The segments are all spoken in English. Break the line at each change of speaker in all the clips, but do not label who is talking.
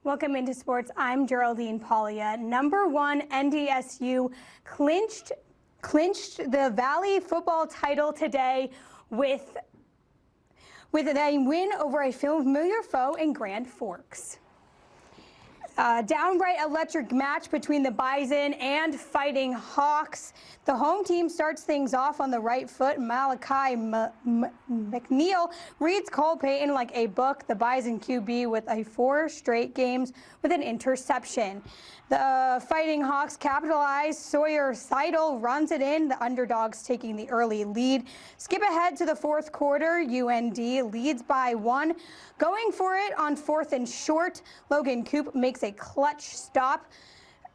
Welcome into sports. I'm Geraldine Pollia. Number 1 NDSU clinched the Valley football title today with a win over a familiar foe in Grand Forks. A downright electric match between the Bison and Fighting Hawks. The home team starts things off on the right foot. Malachi McNeil reads Cole Payton like a book. The Bison QB with 4 straight games with an interception. The Fighting Hawks capitalize. Sawyer Seidel runs it in. The underdogs taking the early lead. Skip ahead to the 4th quarter. UND leads by 1. Going for it on 4th and short. Logan Coop makes a clutch stop.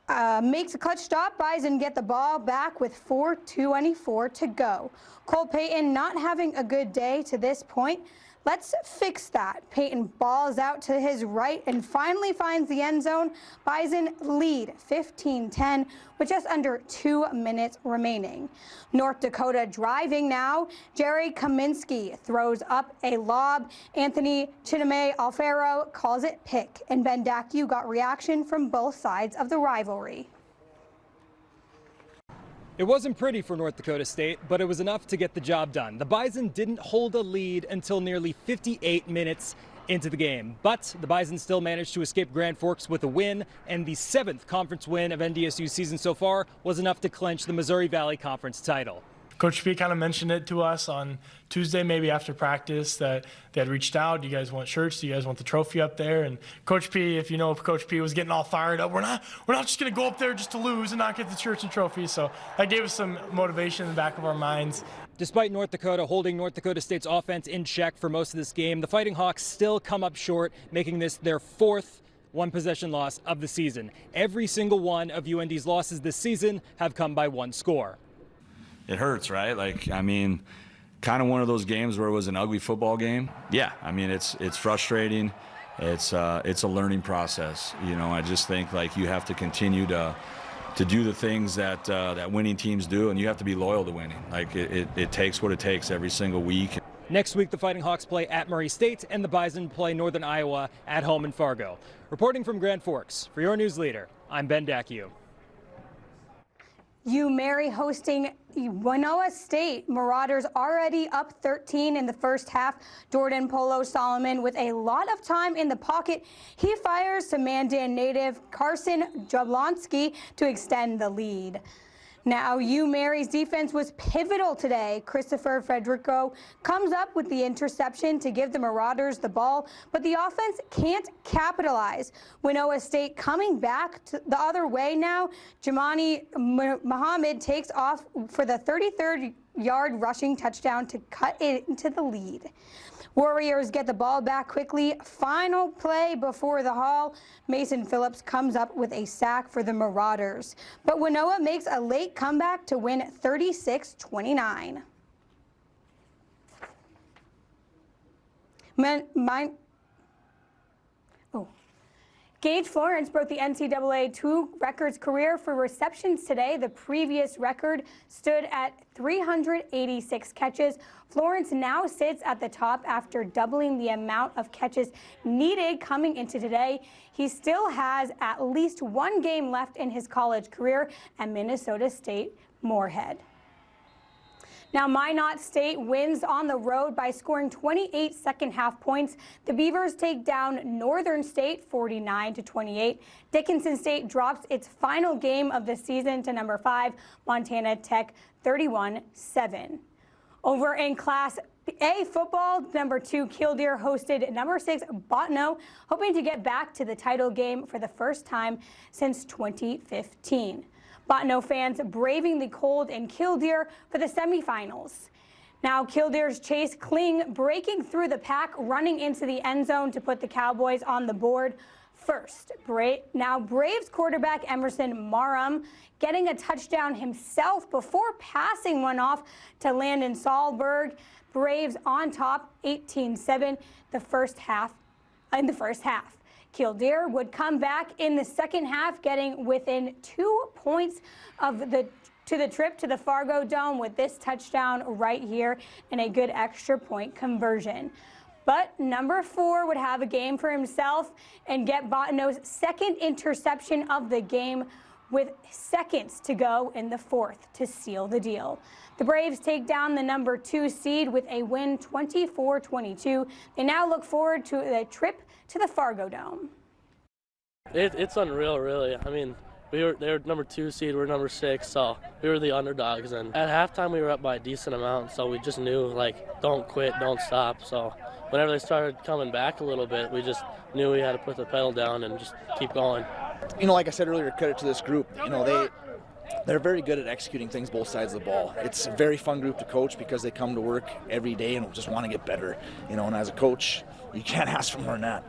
Bison get the ball back with 4:24 to go. Cole Payton not having a good day to this point. Let's fix that. Payton balls out to his right and finally finds the end zone. Bison lead 15-10 with just under 2 minutes remaining. North Dakota driving now. Jerry Kaminsky throws up a lob. Anthony Chiname Alfaro calls it pick. And Ben Dacu got reaction from both sides of the rivalry.
It wasn't pretty for North Dakota State, but it was enough to get the job done. The Bison didn't hold a lead until nearly 58 minutes into the game, but the Bison still managed to escape Grand Forks with a win, and the 7th conference win of NDSU's season so far was enough to clinch the Missouri Valley Conference title.
Coach P kind of mentioned it to us on Tuesday, maybe after practice, that they had reached out. Do you guys want shirts? Do you guys want the trophy up there? And Coach P, if Coach P was getting all fired up, we're not just going to go up there just to lose and not get the shirts and trophies. So that gave us some motivation in the back of our minds.
Despite North Dakota holding North Dakota State's offense in check for most of this game, the Fighting Hawks still come up short, making this their 4th one-possession loss of the season. Every single one of UND's losses this season have come by 1 score.
It hurts, right? Kind of one of those games where it was an ugly football game. Yeah, it's frustrating. It's a learning process. I just think you have to continue to do the things that winning teams do, and you have to be loyal to winning. It takes what it takes every single week.
Next week, the Fighting Hawks play at Murray State, and the Bison play Northern Iowa at home in Fargo. Reporting from Grand Forks, for your news leader, I'm Ben Dacu.
UMary hosting Winona State. Marauders already up 13 in the first half. Jordan Polo Solomon with a lot of time in the pocket. He fires to Mandan native Carson Jablonski to extend the lead. Now, UMary's defense was pivotal today. Christopher Federico comes up with the interception to give the Marauders the ball, but the offense can't capitalize. Winona State coming back to the other way now. Jamani Muhammad takes off for the 33rd-yard rushing touchdown to cut it into the lead. Warriors get the ball back quickly. Final play before the haul. Mason Phillips comes up with a sack for the Marauders. But Winona makes a late comeback to win 36-29. Gage Florence broke the NCAA 2 records career for receptions today. The previous record stood at 386 catches. Florence now sits at the top after doubling the amount of catches needed coming into today. He still has at least 1 game left in his college career at Minnesota State Moorhead. Now, Minot State wins on the road by scoring 28 second-half points. The Beavers take down Northern State 49-28. Dickinson State drops its final game of the season to number 5, Montana Tech 31-7. Over in Class A football, number 2 Killdeer hosted number 6 Bottineau, hoping to get back to the title game for the first time since 2015. Bottineau fans braving the cold in Killdeer for the semifinals. Now, Killdeer's Chase Kling breaking through the pack, running into the end zone to put the Cowboys on the board first. Now, Braves quarterback Emerson Marum getting a touchdown himself before passing one off to Landon Sahlberg. Braves on top 18-7 in the first half. Killdeer would come back in the second half, getting within 2 points of the trip to the Fargo Dome with this touchdown right here and a good extra point conversion. But number 4 would have a game for himself and get Bottineau's second interception of the game with seconds to go in the 4th to seal the deal. The Braves take down the number 2 seed with a win 24-22. They now look forward to a trip to the Fargo Dome.
It's unreal, really. I mean, they were number 2 seed, we're number 6, so we were the underdogs. And at halftime, we were up by a decent amount, so we just knew, like, don't quit, don't stop. So whenever they started coming back a little bit, we just knew we had to put the pedal down and just keep going.
You know, like I said earlier, credit to this group. You know, they're very good at executing things both sides of the ball. It's a very fun group to coach because they come to work every day and just want to get better. You know, and as a coach, you can't ask for more than that.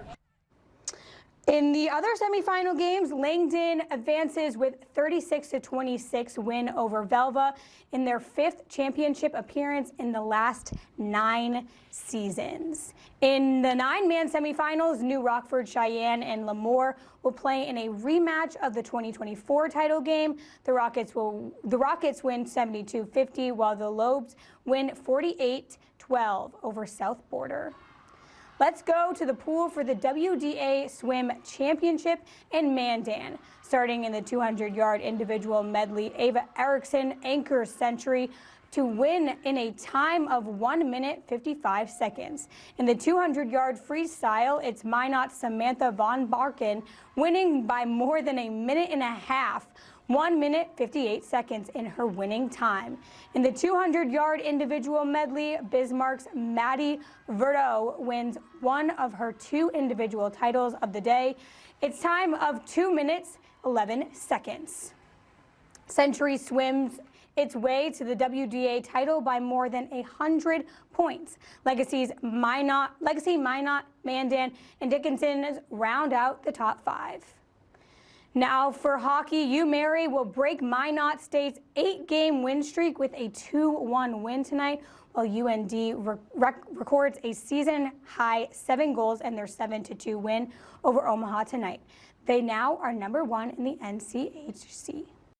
In the other semifinal games, Langdon advances with 36-26 win over Velva in their 5th championship appearance in the last 9 seasons. In the 9-man semifinals, New Rockford, Cheyenne, and Lemoore will play in a rematch of the 2024 title game. The Rockets win 72-50, while the Lobes win 48-12 over South Border. Let's go to the pool for the WDA Swim Championship in Mandan. Starting in the 200-yard individual medley, Ava Erickson anchors century to win in a time of 1 minute 55 seconds. In the 200-yard freestyle, it's Minot Samantha Von Barken winning by more than a minute and a half, 1 minute 58 seconds in her winning time. In the 200-yard individual medley, Bismarck's Maddie Verdeau wins one of her 2 individual titles of the day. It's time of 2 minutes 11 seconds. Century swims its way to the WDA title by more than 100 points. Legacy Minot, Mandan, and Dickinson round out the top 5. Now for hockey, UMary will break Minot State's 8-game win streak with a 2-1 win tonight, while UND records a season-high 7 goals in their 7-2 win over Omaha tonight. They now are number 1 in the NCHC.